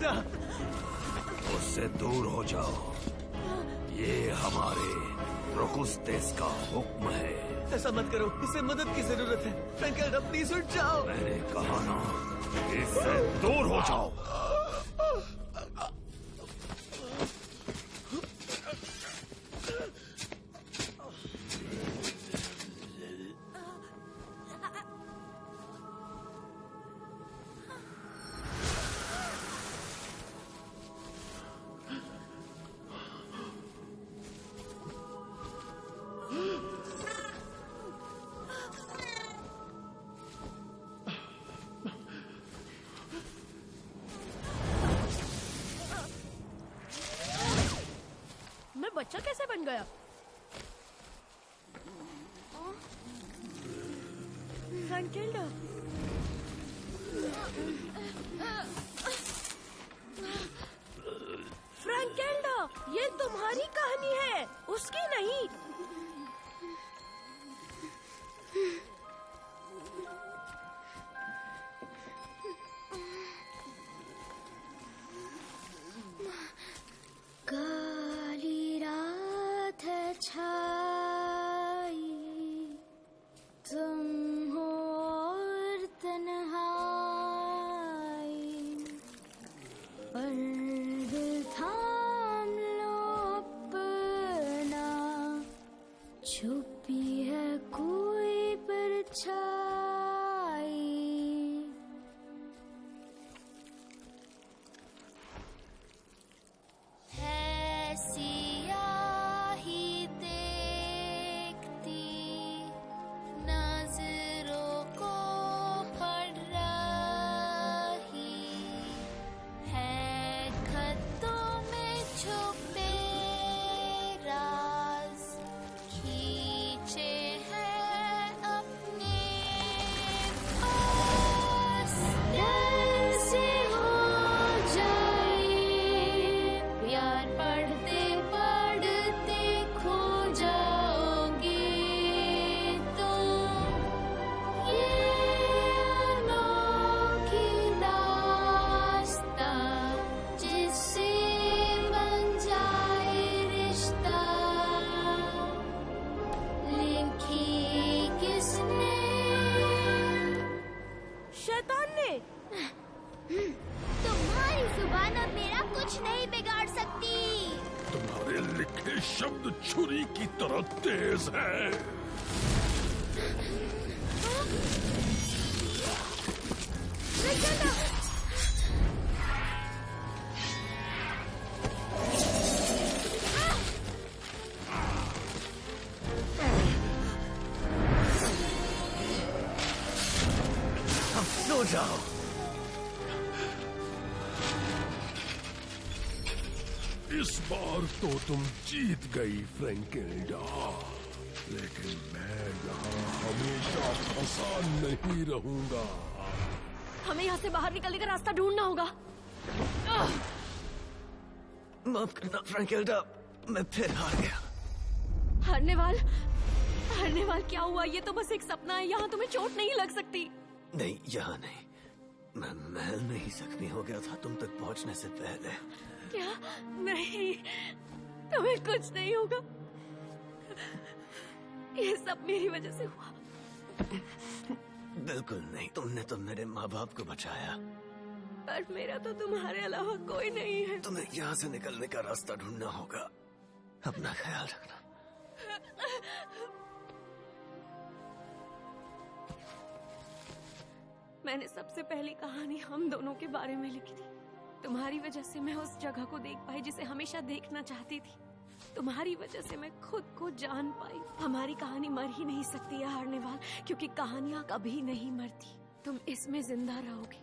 जा। उससे दूर हो जाओ, ये हमारे रोकुस्तेस का हुक्म है। ऐसा मत करो, इसे मदद की जरूरत है। फ्रैंकेल्डा प्लीज उठ जाओ। मैंने कहा ना, इससे दूर हो जाओ। बच्चा कैसे बन गया? फ्रैंकेल्डा, फ्रैंकेल्डा, ये तुम्हारी कहानी है, उसकी नहीं। छुपी है कोई परछाई। है सियाही देखती नजरों को पड़ रही है, खतों में छुपे राज खींचे हैं अपने पास। कैसे हो जाए प्यार, पढ़ते पढ़ते खो जाओगे तुम। ये अनोखी दास्तां जिससे बन जाए रिश्ता, लिखी किसने? शैतान ने। तुम्हारी जुबान और मेरा कुछ नहीं बिगाड़ सकती। तुम्हारे लिखे शब्द छुरी की तरह तेज है। फ्रैंकेल्डा! सो जाओ। इस बार तो तुम जीत गई फ्रैंकेल्डा, लेकिन मैं यहाँ हमेशा फंसा नहीं रहूंगा। हमें यहाँ से बाहर निकलने का रास्ता ढूंढना होगा। माफ करना फ्रैंकेल्डा, मैं फिर हार गया। हारने वाल क्या हुआ? ये तो बस एक सपना है, यहाँ तुम्हें चोट नहीं लग सकती। नहीं, यहाँ नहीं। मैं महल में ही जख्मी हो गया था तुम तक पहुँचने से पहले। क्या? नहीं, तुम्हें कुछ नहीं होगा। ये सब मेरी वजह से हुआ। बिल्कुल नहीं, तुमने तो मेरे माँ बाप को बचाया। पर मेरा तो तुम्हारे अलावा कोई नहीं है। तुम्हें यहाँ से निकलने का रास्ता ढूंढना होगा। अपना ख्याल रखना। मैंने सबसे पहली कहानी हम दोनों के बारे में लिखी थी। तुम्हारी वजह से मैं उस जगह को देख पाई जिसे हमेशा देखना चाहती थी। तुम्हारी वजह से मैं खुद को जान पाई। हमारी कहानी मर ही नहीं सकती है हारने वाल, क्योंकि कहानियां कभी नहीं मरती। तुम इसमें जिंदा रहोगे।